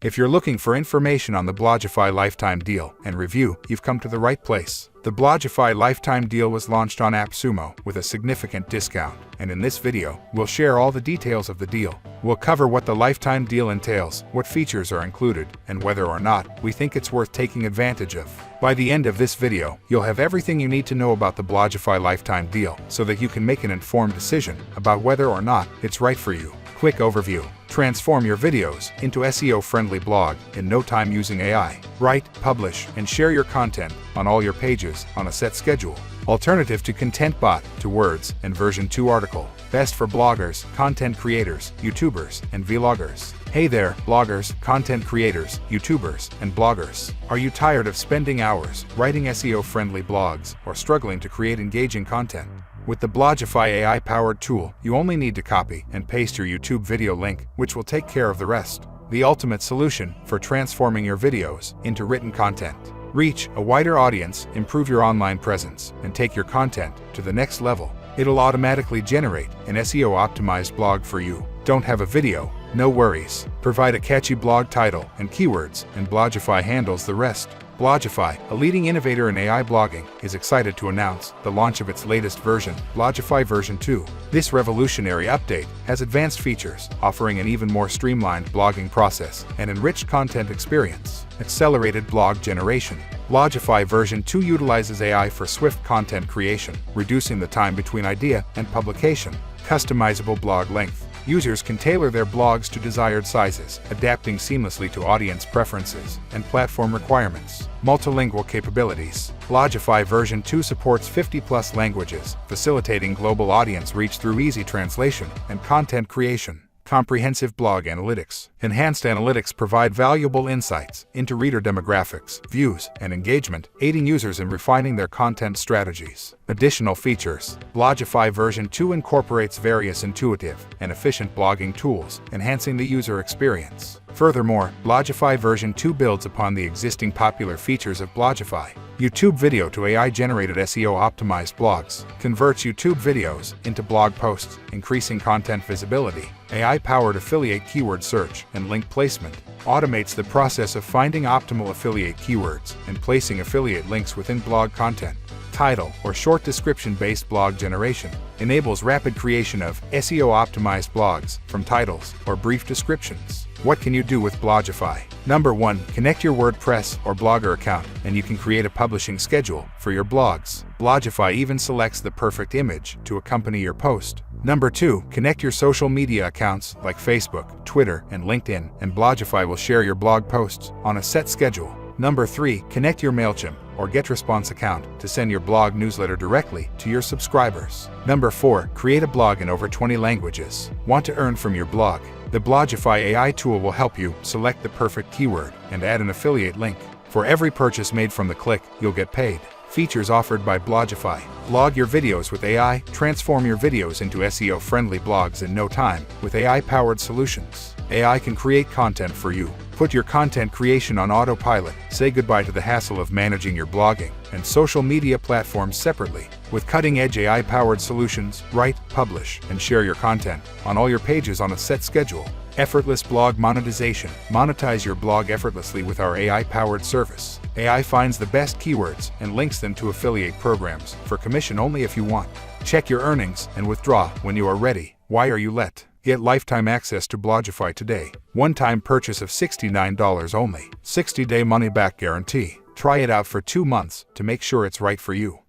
If you're looking for information on the Blogify Lifetime deal and review, you've come to the right place. The Blogify Lifetime deal was launched on Appsumo with a significant discount, and in this video, we'll share all the details of the deal. We'll cover what the Lifetime deal entails, what features are included, and whether or not we think it's worth taking advantage of. By the end of this video, you'll have everything you need to know about the Blogify Lifetime deal so that you can make an informed decision about whether or not it's right for you. Quick overview. Transform your videos into SEO-friendly blog in no time using AI. Write, publish, and share your content on all your pages on a set schedule. Alternative to ContentBot, to Words, and version 2 article. Best for bloggers, content creators, YouTubers, and vloggers. Hey there, bloggers, content creators, YouTubers, and bloggers. Are you tired of spending hours writing SEO-friendly blogs or struggling to create engaging content? With the Blogify AI-powered tool, you only need to copy and paste your YouTube video link, which will take care of the rest. The ultimate solution for transforming your videos into written content. Reach a wider audience, improve your online presence, and take your content to the next level. It'll automatically generate an SEO-optimized blog for you. Don't have a video? No worries. Provide a catchy blog title and keywords, and Blogify handles the rest. Blogify, a leading innovator in AI blogging, is excited to announce the launch of its latest version, Blogify version 2. This revolutionary update has advanced features, offering an even more streamlined blogging process and enriched content experience. Accelerated blog generation. Blogify version 2 utilizes AI for swift content creation, reducing the time between idea and publication. Customizable blog length. Users can tailor their blogs to desired sizes, adapting seamlessly to audience preferences and platform requirements. Multilingual capabilities. Blogify version 2 supports 50+ languages, facilitating global audience reach through easy translation and content creation. Comprehensive blog analytics. Enhanced analytics provide valuable insights into reader demographics, views, and engagement, aiding users in refining their content strategies. Additional features. Blogify version 2 incorporates various intuitive and efficient blogging tools, enhancing the user experience. Furthermore, Blogify version 2 builds upon the existing popular features of Blogify. YouTube video to AI-generated SEO-optimized blogs. Converts YouTube videos into blog posts, increasing content visibility. AI-powered affiliate keyword search and link placement. Automates the process of finding optimal affiliate keywords and placing affiliate links within blog content. Title or short description-based blog generation. Enables rapid creation of SEO-optimized blogs from titles or brief descriptions. What can you do with Blogify? Number 1. Connect your WordPress or Blogger account, and you can create a publishing schedule for your blogs. Blogify even selects the perfect image to accompany your post. Number 2. Connect your social media accounts like Facebook, Twitter, and LinkedIn, and Blogify will share your blog posts on a set schedule. Number 3. Connect your MailChimp or GetResponse account to send your blog newsletter directly to your subscribers. Number 4. Create a blog in over 20 languages. Want to earn from your blog? The Blogify AI tool will help you select the perfect keyword and add an affiliate link. For every purchase made from the click, you'll get paid. Features offered by Blogify. Blog your videos with AI. Transform your videos into SEO-friendly blogs in no time with AI-powered solutions. AI can create content for you. Put your content creation on autopilot. Say goodbye to the hassle of managing your blogging and social media platforms separately. With cutting-edge AI-powered solutions, write, publish, and share your content on all your pages on a set schedule. Effortless blog monetization. Monetize your blog effortlessly with our AI-powered service. AI finds the best keywords and links them to affiliate programs for commission only if you want. Check your earnings and withdraw when you are ready. Why are you let? Get lifetime access to Blogify today. One-time purchase of $69 only. 60-day money-back guarantee. Try it out for 2 months to make sure it's right for you.